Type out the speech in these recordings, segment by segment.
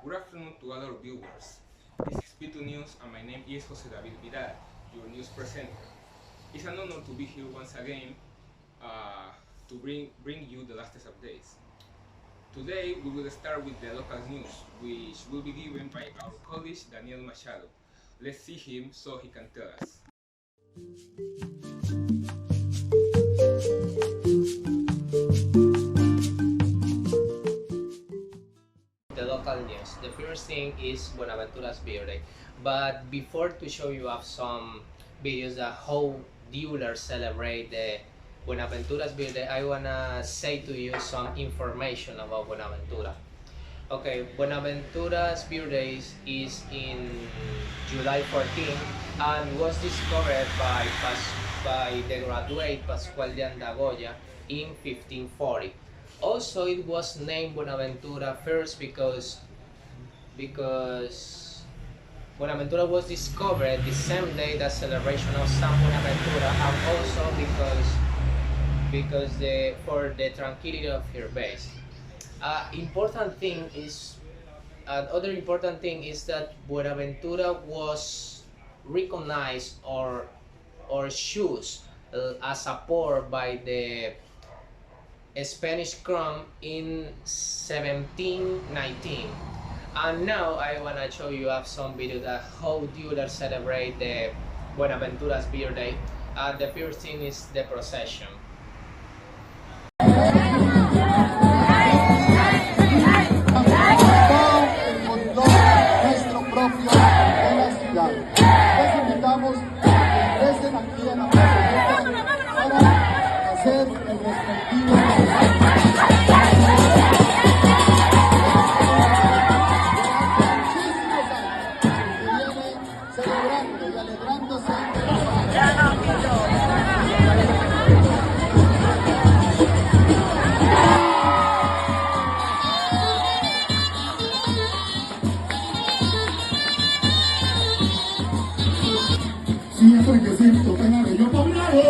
Good afternoon to all our viewers. This is Btwonews and my name is Jose David Vidal, your news presenter. It's an honor to be here once again to bring you the latest updates. Today we will start with the local news, which will be given by our colleague Daniel Machado. Let's see him so he can tell us. The local news. The first thing is Buenaventura's birthday. But before to show you up some videos that how dealers celebrate the Buenaventura's birthday, I wanna say to you some information about Buenaventura. Okay, Buenaventura's birthday is in July 14 and was discovered by the graduate Pascual de Andagoya in 1540. Also, it was named Buenaventura first because Buenaventura was discovered the same day the celebration of San Buenaventura, and also because for the tranquility of her base. Other important thing is that Buenaventura was recognized or chosen as a port by the Spanish crown in 1719. And now I wanna show you some video that how dealers celebrate the Buenaventura's birthday. The first thing is the procession. Nuestro propio en la ciudad. Les invitamos a que ingresen aquí en la plazoleta para hacer el respectivo celebrando y alegrándose. Siempre que siento pena de yo poblado.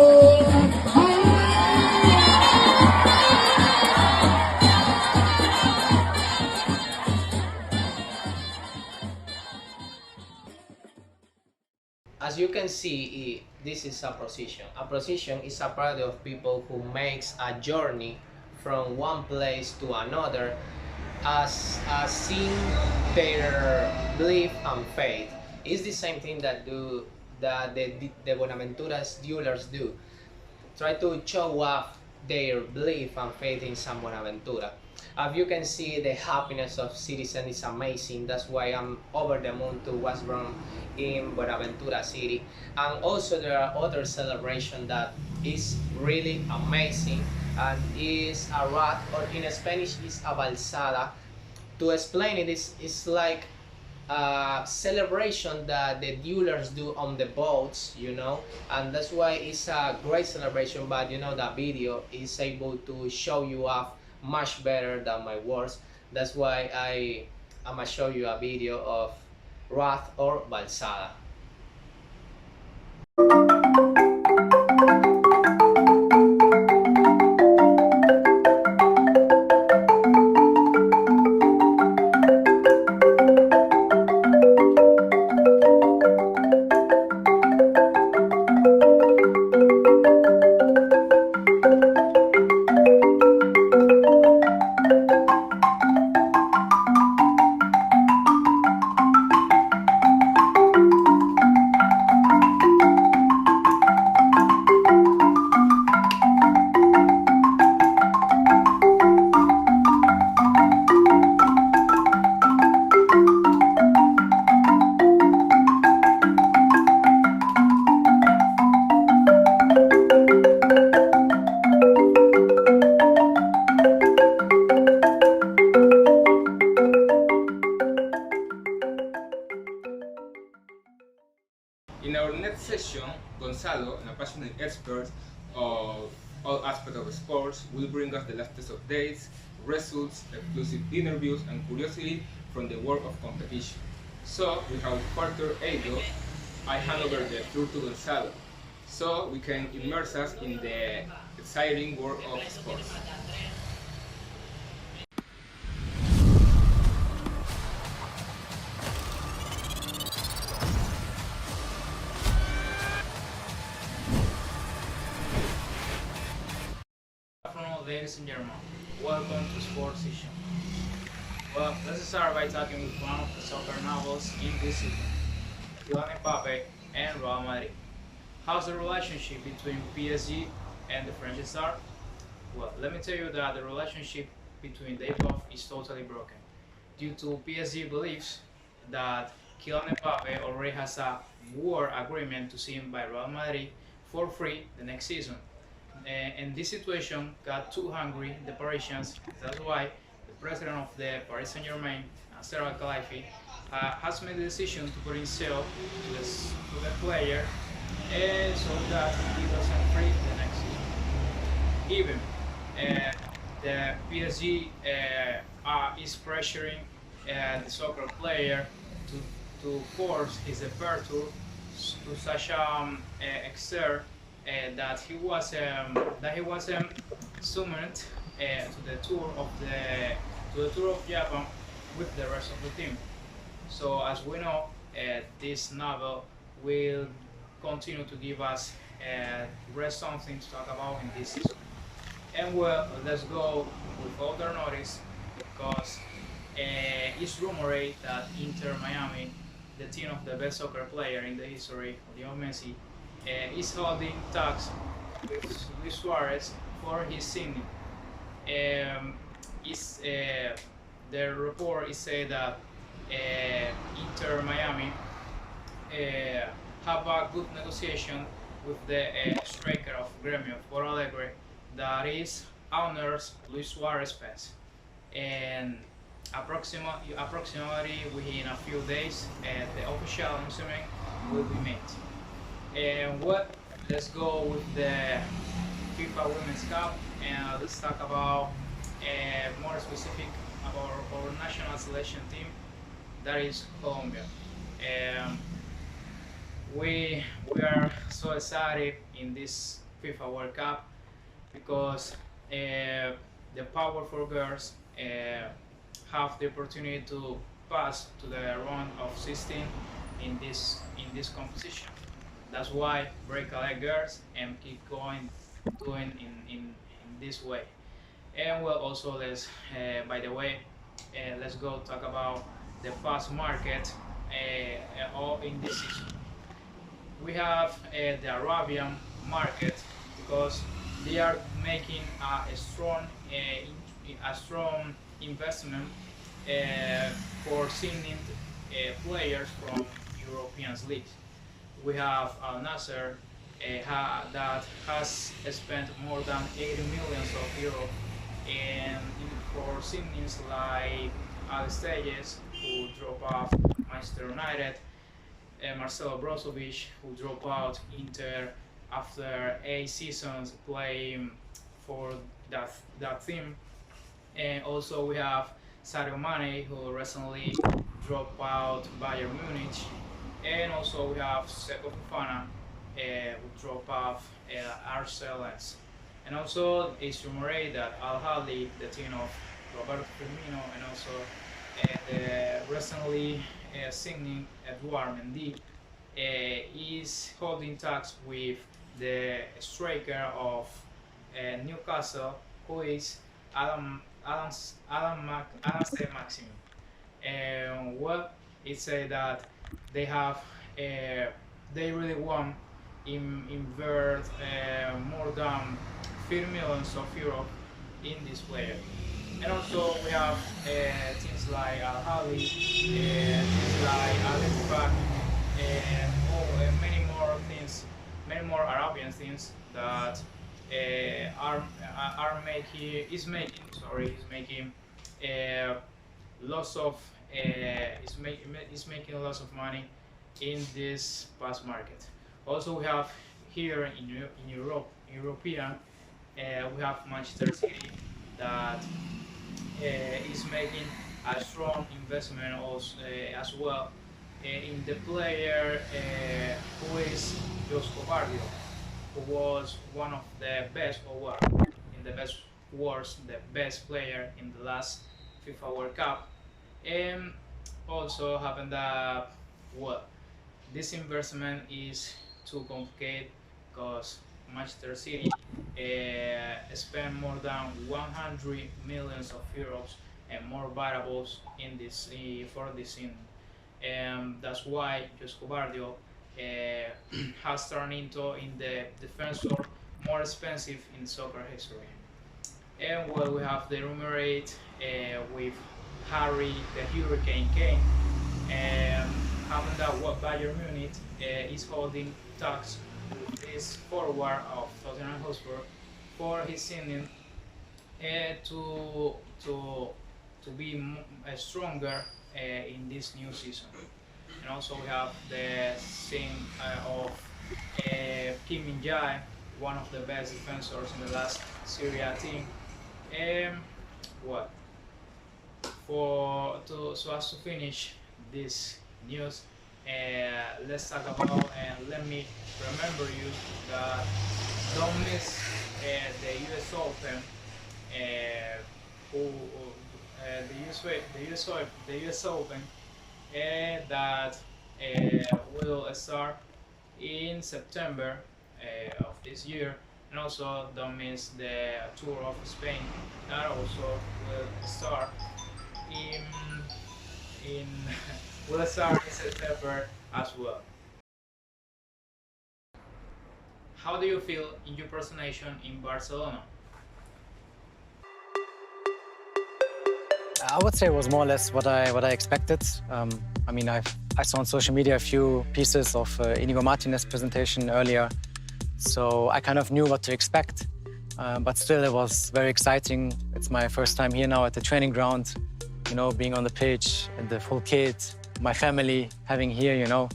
As you can see, this is a procession. A procession is a party of people who makes a journey from one place to another as seeing their belief and faith. It's the same thing that the Buenaventura's dealers do. Try to show off their belief and faith in San Buenaventura. As you can see, the happiness of citizens is amazing. That's why I'm over the moon to was born in Buenaventura City. And also there are other celebrations that is really amazing, and is a rat, or in Spanish is a balsada. To explain it, it's like a celebration that the dealers do on the boats, you know, and that's why it's a great celebration. But you know, the video is able to show you off much better than my words. That's why I'm gonna show you a video of Wrath or Balsada. In our next session, Gonzalo, an passionate expert of all aspects of sports, will bring us the latest updates, results, exclusive interviews, and curiosity from the world of competition. So, without further ado, I hand over the floor to Gonzalo, so we can immerse us in the exciting world of sports. ladies and gentlemen, welcome to Sports Session. Well, let's start by talking with one of the soccer novels in this season, Kylian Mbappe and Real Madrid. How's the relationship between PSG and the French star? Well, let me tell you that the relationship between they both is totally broken, due to PSG believes that Kylian Mbappe already has a war agreement to sign by Real Madrid for free the next season. And this situation got too hungry the Parisians. That's why the president of the Paris Saint-Germain, Nasser Al-Khelaifi, has made the decision to put in sale to the player so that he doesn't free the next season. Even the PSG is pressuring the soccer player to force his departure to such extent that he was summoned to the tour of Japan with the rest of the team. So as we know, this novel will continue to give us something to talk about in this season. And well, let's go with other notice because it's rumored that Inter Miami, the team of the best soccer player in the history, Lionel Messi, is holding talks with Luis Suarez for his signing. Is the report is said that Inter Miami have a good negotiation with the striker of Gremio, Porto Alegre, that is owners Luis Suarez pass. And approximately within a few days, the official announcement will be made. And what? Let's go with the FIFA Women's Cup and let's talk about more specific about our national selection team, that is Colombia. Um, we are so excited in this FIFA World Cup because the powerful girls have the opportunity to pass to the round of 16 in this competition. That's why break a leg girls and keep going doing in this way. And well, also let's by the way, let's go talk about the pass market all in this season. We have the Arabian market because they are making a strong investment for signing players from European leagues. We have Al Nasser that has spent more than 80 millions of euros for signings like Al Stages, who dropped off Manchester United, Marcelo Brozovic, who dropped out Inter after 8 seasons playing for that team. And also we have Sadio Mane, who recently dropped out Bayern Munich. And also we have Seko Fofana, who dropped off Arsenal. And also it's rumored that Al Ahly, the team of Roberto Firmino, and also the recently signing Edouard Mendy, is holding talks with the striker of Newcastle, who is Adam Maximum. And well, it said that they have they really want invert more than 50 millions of euros in this player. And also we have teams like Al Ahly, teams like Al Ettifaq, and many more Arabian teams that is making lots of is making lots of money in this pass market. Also, we have here in European, we have Manchester City that is making a strong investment also, as well in the player who is Josco Barrio, who was one of the best, or what, in the best was the best player in the last FIFA World Cup. And also having that, well, this investment is too complicated because Manchester City spent more than 100 millions of euros and more variables in this for this season. That's why Josko Bardio has turned into in the defensor more expensive in soccer history. And well, we have the rumored with Harry the Hurricane Kane, having that what Bayern Munich is holding talks with this forward of Tottenham Hotspur for his signing to be stronger in this new season. And also we have the scene of Kim Min-jae, one of the best defenders in the last Serie A team. What? So as to finish this news, let's talk about and let me remember you that don't miss the U.S. Open, the U.S. Open that will start in September of this year, and also don't miss the Tour of Spain that also will start in will start in September as well. How do you feel in your personation in Barcelona? I would say it was more or less what I expected. I mean, I saw on social media a few pieces of Inigo Martinez's presentation earlier, so I kind of knew what to expect. But still, it was very exciting. It's my first time here now at the training ground, you know, being on the pitch and the full kit, my family having here, you know,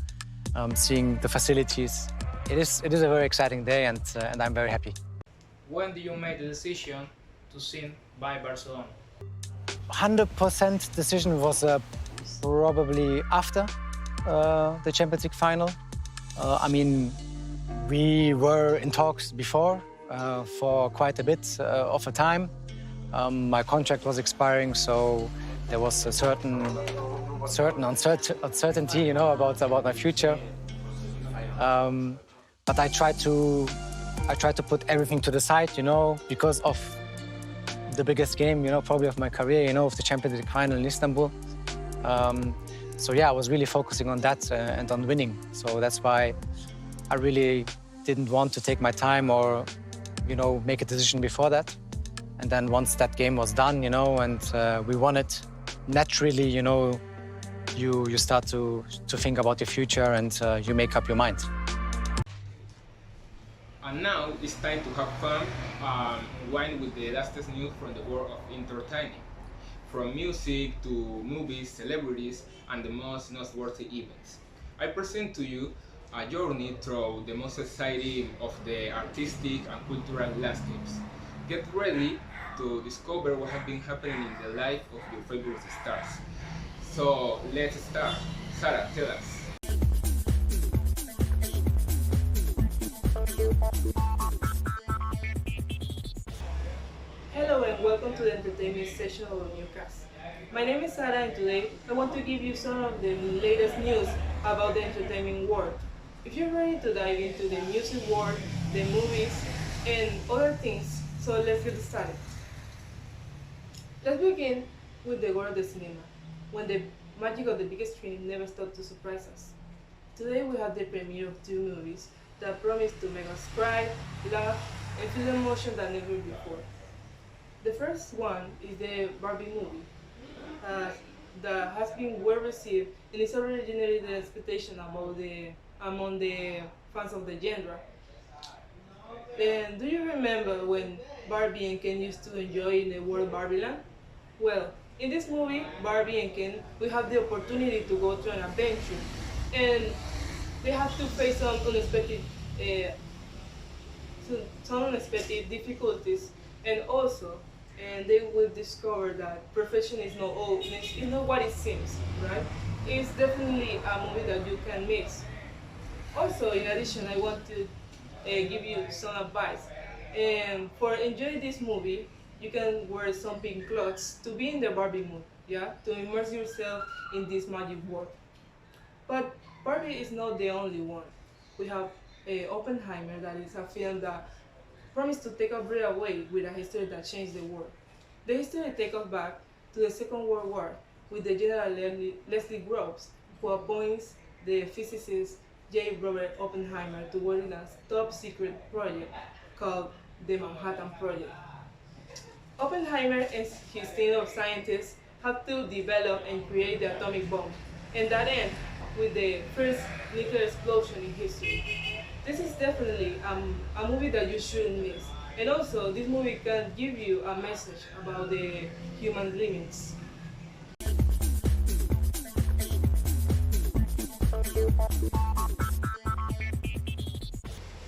seeing the facilities. It is a very exciting day, and I'm very happy. When did you make the decision to sign by Barcelona? 100% decision was probably after the Champions League final. I mean, we were in talks before for quite a bit of a time. My contract was expiring, so there was a certain uncertainty, you know, about my future. But I tried to put everything to the side, you know, because of the biggest game, you know, probably of my career, you know, of the Champions League final in Istanbul. So yeah, I was really focusing on that and on winning. So that's why I really didn't want to take my time or, you know, make a decision before that. And then once that game was done, you know, and we won it, naturally, you know, you start to think about your future and you make up your mind. And now it's time to have fun and wine with the latest news from the world of entertainment. From music to movies, celebrities, and the most noteworthy events. I present to you a journey through the most exciting of the artistic and cultural landscapes. Get ready to discover what has been happening in the life of your favorite stars. So let's start. Sarah, tell us. Hello and welcome to the entertainment session of our newscast. My name is Sarah and today I want to give you some of the latest news about the entertainment world. If you're ready to dive into the music world, the movies, and other things, so let's get started. Let's begin with the world of the cinema, when the magic of the big screen never stopped to surprise us. Today we have the premiere of two movies that promise to make us cry, laugh, and feel emotion than never before. The first one is the Barbie movie that has been well received and is already generated expectation among the fans of the genre. And do you remember when Barbie and Ken used to enjoy in the world Barbie Land? Well, in this movie, Barbie and Ken will have the opportunity to go to an adventure, and they have to face some unexpected difficulties, and they will discover that perfection is not all, it's not what it seems, right? It's definitely a movie that you can miss. Also, in addition, I want to give you some advice. And for enjoying this movie, you can wear some pink clothes to be in the Barbie mood, yeah, to immerse yourself in this magic world. But Barbie is not the only one. We have Oppenheimer, that is a film that promised to take us right away with a history that changed the world. The history takes us back to the Second World War with the General Leslie Groves, who appoints the physicist J. Robert Oppenheimer to work in a top secret project called the Manhattan Project. Oppenheimer and his team of scientists had to develop and create the atomic bomb, and that ends with the first nuclear explosion in history. This is definitely a movie that you shouldn't miss. And also, this movie can give you a message about the human limits.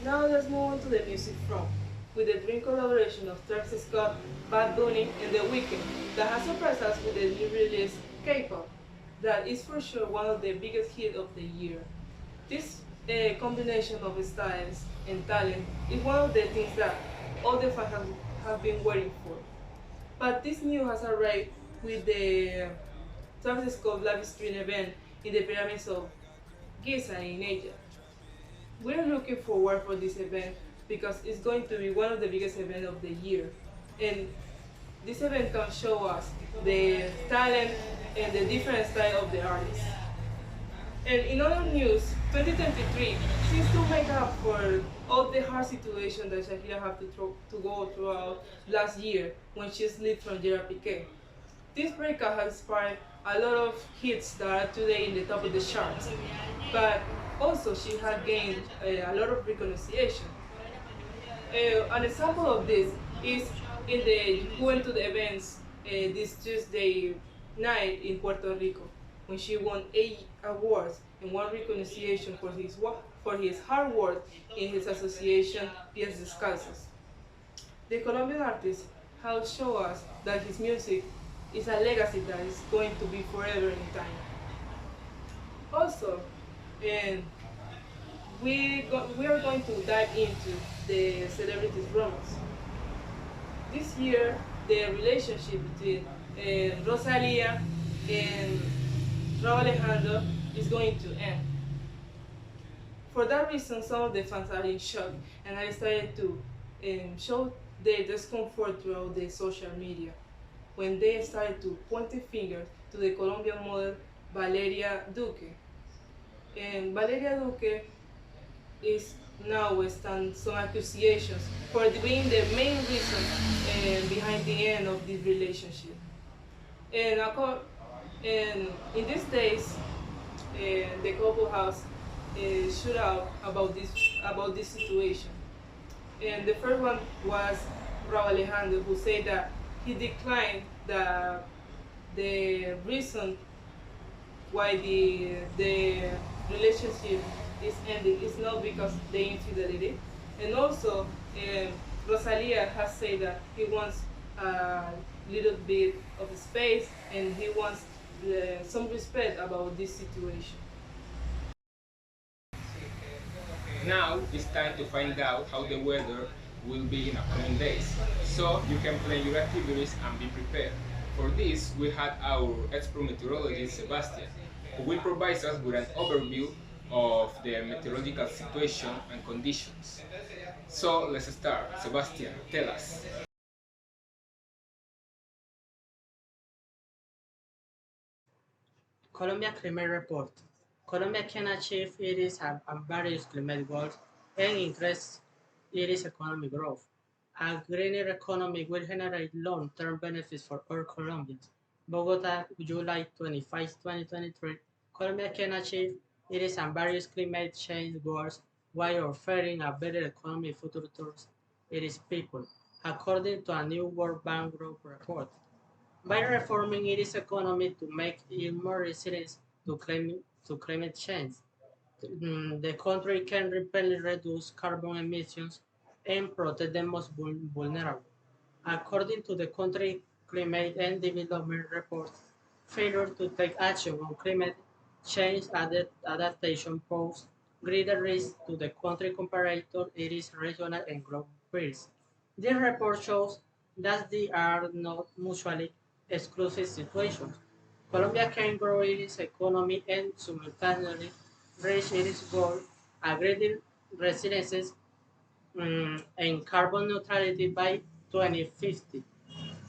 Now let's move on to the music front, with the dream collaboration of Travis Scott, Bad Bunny, and The Weeknd that has surprised us with the new release K-pop, that is for sure one of the biggest hits of the year. This combination of styles and talent is one of the things that all the fans have been waiting for. But this news has arrived with the Travis Scott live stream event in the pyramids of Giza in Asia. We're looking forward for this event because it's going to be one of the biggest events of the year. And this event can show us the talent and the different style of the artists. And in other news, 2023 seems to make up for all the hard situation that Shakira had to go throughout last year when she slipped from Gerard Piqué. This breakup has inspired a lot of hits that are today in the top of the charts, but also she had gained a lot of recognition. An example of this is who went to the events this Tuesday night in Puerto Rico when she won 8 awards and one recognition for his hard work in his association Pies Descalzos. The Colombian artist has shown us that his music is a legacy that is going to be forever in time. Also, and we are going to dive into the celebrities' romance. This year, the relationship between Rosalia and Raúl Alejandro is going to end. For that reason, some of the fans are in shock, and I started to show their discomfort throughout the social media when they started to point the finger to the Colombian model Valeria Duque. And Valeria Duque is now stand some accusations for being the main reason behind the end of this relationship. And, and in these days, the couple has shoot out about this situation. And the first one was Raúl Alejandro, who said that he declined the reason why the relationship is ending is not because the infidelity. And also, Rosalia has said that he wants a little bit of space and he wants some respect about this situation. Now it's time to find out how the weather will be in upcoming days, so you can plan your activities and be prepared. For this, we had our expert meteorologist Sebastian, who will provide us with an overview of the meteorological situation and conditions. So let's start. Sebastian, tell us. Colombia Climate Report. Colombia can achieve its various climate goals and increase its economic growth. A greener economy will generate long-term benefits for all Colombians. Bogota, July 25, 2023. Colombia can achieve its various climate change goals while offering a better economic future to its people, according to a new World Bank Group report. By reforming its economy to make it more resilient to climate change, the country can rapidly reduce carbon emissions and protect the most vulnerable. According to the country climate and development report, failure to take action on climate change adaptation poses greater risk to the country compared to its regional and global peers. This report shows that they are not mutually exclusive situations. Colombia can grow its economy and simultaneously reach its goal. A greater residences and carbon neutrality by 2050.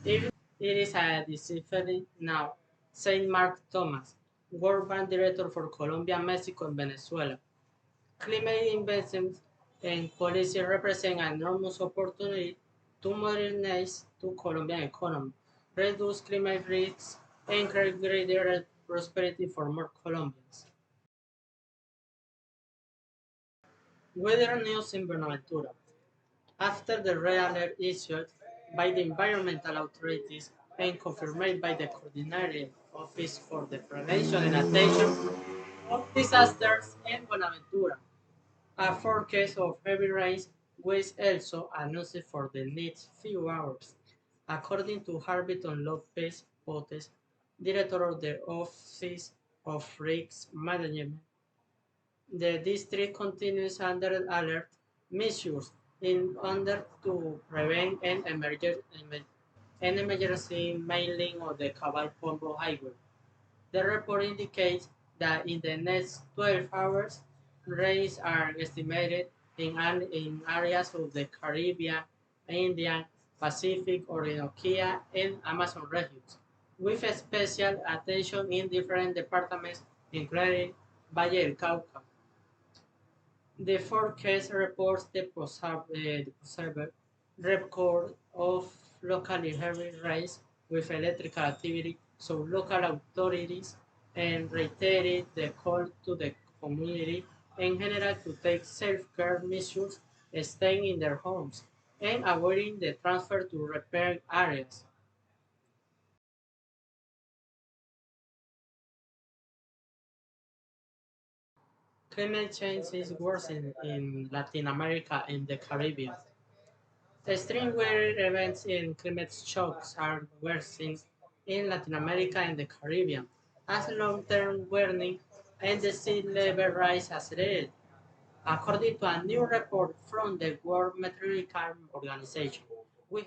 Even it is a discipline now, said Mark Thomas, World Bank Director for Colombia, Mexico, and Venezuela. Climate investments and policy represent an enormous opportunity to modernize the Colombian economy, reduce climate risks, and create greater prosperity for more Colombians. Weather news in Buenaventura. After the red alert issued by the environmental authorities and confirmed by the Coordinated Office for the Prevention and Attention of Disasters in Buenaventura, a forecast of heavy rains was also announced for the next few hours. According to Harveyton Lopez Potes, director of the Office of Risk Management, the district continues under alert measures in order to prevent an emergency mailing of the Cabal Pombo Highway. The report indicates that in the next 12 hours, rains are estimated in areas of the Caribbean, Indian, Pacific, Orinoquia, and Amazon regions, with special attention in different departments, including Valle del Cauca. The forecast reports the possible record of locally heavy rains with electrical activity, so local authorities and reiterated the call to the community in general to take self-care measures, staying in their homes, and avoiding the transfer to repair areas. Climate change is worsening in Latin America and the Caribbean. Extreme weather events and climate shocks are worsening in Latin America and the Caribbean as long-term warming and the sea level rise accelerate, according to a new report from the World Meteorological Organization. We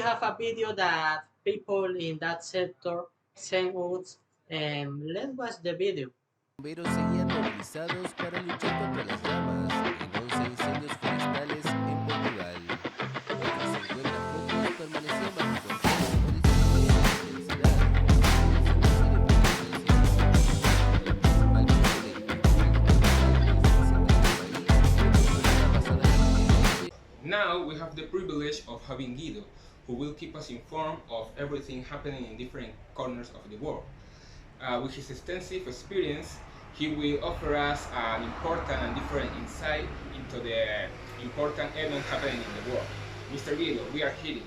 have a video that people in that sector sent us, and let's watch the video. Bomberos seguían movilizados para luchar contra las llamas en 11 incendios forestales en Portugal. Otros 50 focos permanecían bajo control o disminuían en intensidad. Al parecer, el Now we have the privilege of having Guido, who will keep us informed of everything happening in different corners of the world. With his extensive experience, he will offer us an important and different insight into the important events happening in the world. Mr. Guido, we are hearing.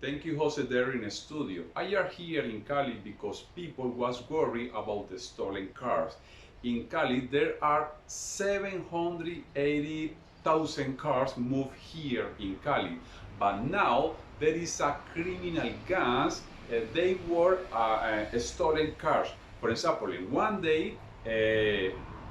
Thank you, Jose there in the studio. I are here in Cali because people was worried about the stolen cars. In Cali, there are 780,000 cars moved here in Cali, but now there is a criminal gangs. They were stolen cars. For example, in one day,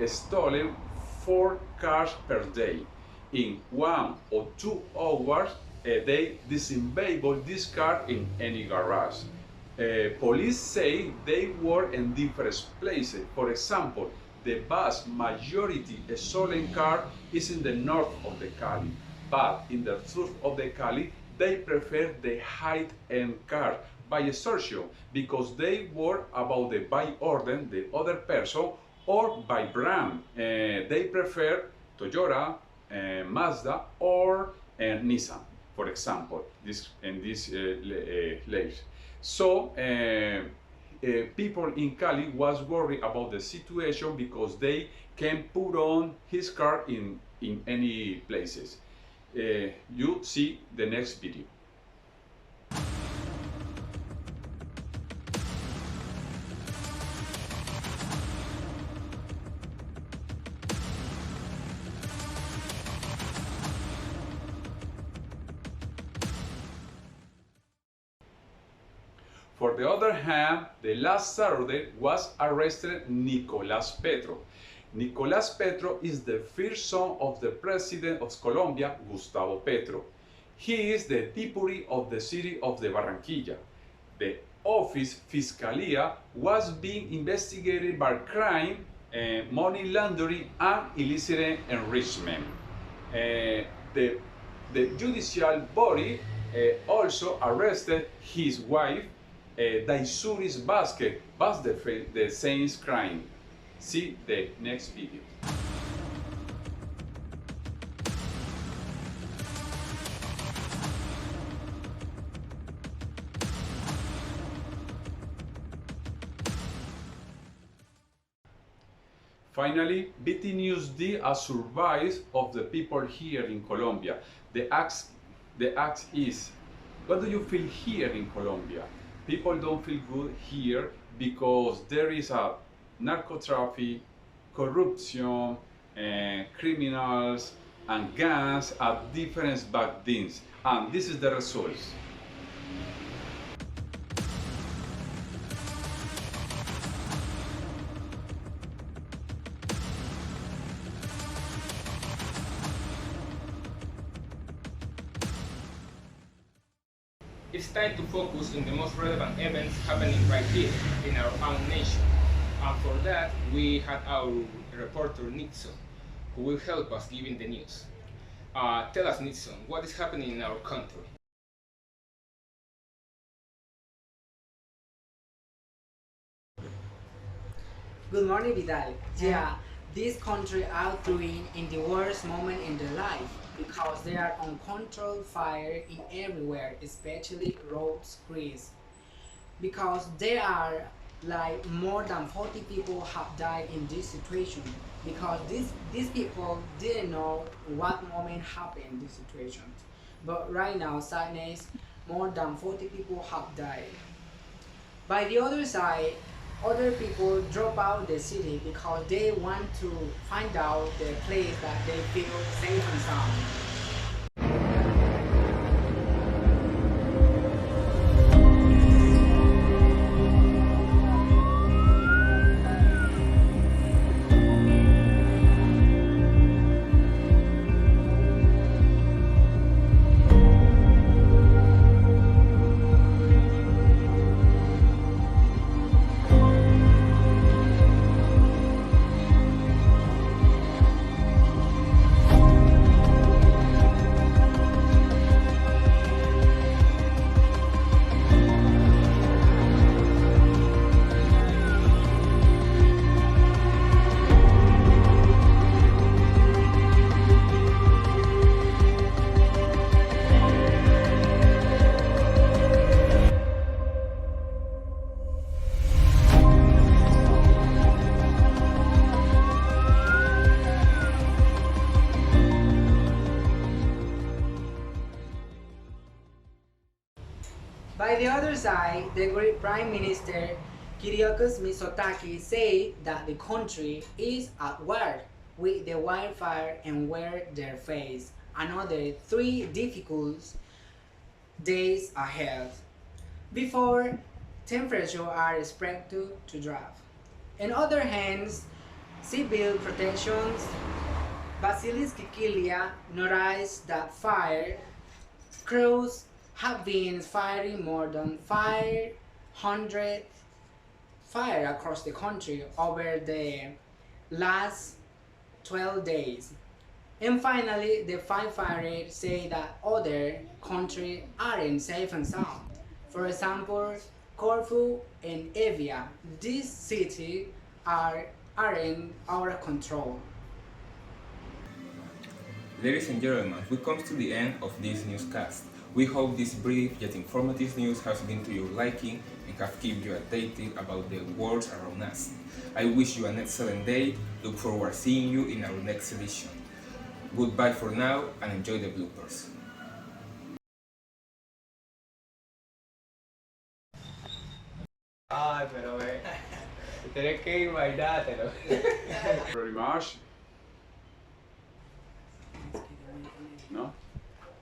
stolen 4 cars per day. In 1 or 2 hours, they disable this car in any garage. Police say they were in different places. For example, the vast majority stolen car is in the north of the Cali, but in the south of the Cali, they prefer the high-end car by extortion because they were about the buy order the other person or by brand. They prefer Toyota, Mazda, or Nissan, for example, in this list. So people in Cali was worried about the situation because they can put on his car in any places. You see the next video. For the other hand, the last Saturday was arrested Nicolás Petro. Nicolás Petro is the first son of the president of Colombia, Gustavo Petro. He is the deputy of the city of the Barranquilla. The office Fiscalia was being investigated by crime, money laundering, and illicit enrichment. The judicial body also arrested his wife, Daisuris Vasquez, but the same crime. See the next video. Finally, Btnews did a survey of the people here in Colombia. The ask is, what do you feel here in Colombia? People don't feel good here because there is a narco traffic, corruption, criminals, and gangs at different bad things. And this is the results. It's time to focus on the most relevant events happening right here in our own nation. And for that, we had our reporter Nixon, who will help us giving the news. Tell us, Nixon, what is happening in our country? Good morning, Vidal. Yeah, this country are doing in the worst moment in their life because they are uncontrolled fire in everywhere, especially roads, Greece. Because there are like more than 40 people have died in this situation because these people didn't know what moment happened this situation. But right now, sadness, more than 40 people have died. By the other side, other people drop out the city because they want to find out the place that they feel safe and sound. By the other side, the great Prime Minister Kyriakos Mitsotakis said that the country is at war with the wildfire and where they face another 3 difficult days ahead before temperatures are expected to drop. On other hands, civil protections Vasilis Kikilia noticed that fire crews have been firing more than 500 fire across the country over the last 12 days. And finally, the firefighters say that other countries aren't safe and sound. For example, Corfu and Evia, these cities aren't our control. Ladies and gentlemen, we come to the end of this newscast. We hope this brief yet informative news has been to your liking and have kept you updated about the world around us. I wish you an excellent day. Look forward to seeing you in our next edition. Goodbye for now and enjoy the bloopers. Ay, pero tienes que ir bailátelo. Very much. No?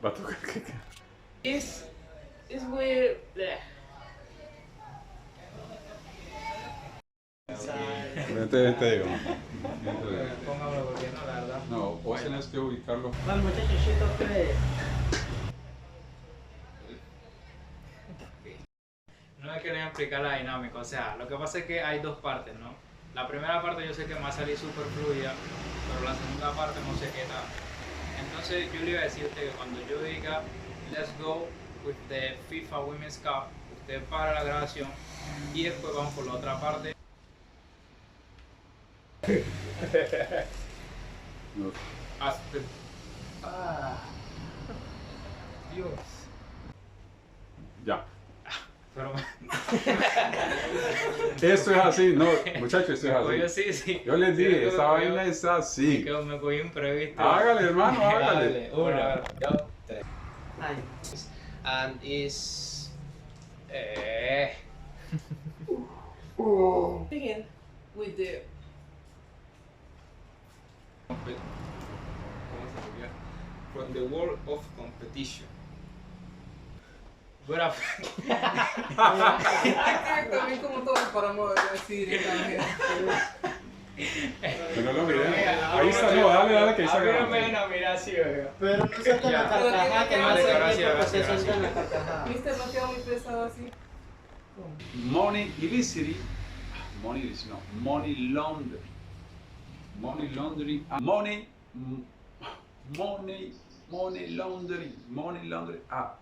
But It's weird. Bleh. Vente, digo. Póngalo porque no, la verdad. No, vos tenés que ubicarlo. Bueno, muchachos, explicar la dinámica. O sea, lo que pasa es que hay dos partes, ¿no? La primera parte yo sé que me va a salir súper fluida, pero la segunda parte no sé qué tal. Entonces yo le iba a decir a usted que cuando yo diga let's go with the FIFA Women's Cup, usted para la grabación y después vamos por la otra parte. Aspect. Dios. Ya. Pero Eso es así, no, muchachos, eso es Oye, así. sí, sí. Yo les Sí, dije, me esa cogió- vaina es así. me cogí imprevisto. Hágale, hermano, hágale. Dale, 1, 2, 3. And is Begin with the ¿Cómo se diría? From the world of competition. Buena también como todos paramos de decir también. Pero no lo miré. Ahí está, no, dale, que ahí está. mira así, oiga. Pero no suelta la carcajada, que no Vale, hace gracias, tiempo que se gracias, suelta la carcajada. Mister, no queda muy pesado así. Money illicit. Money illicit, no. Money laundering. Money laundering. Money laundering. Money laundering. Ah.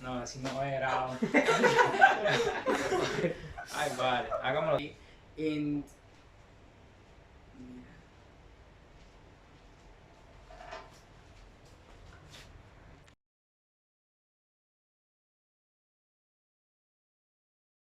No, así no era. Ay, vale, hagámoslo. In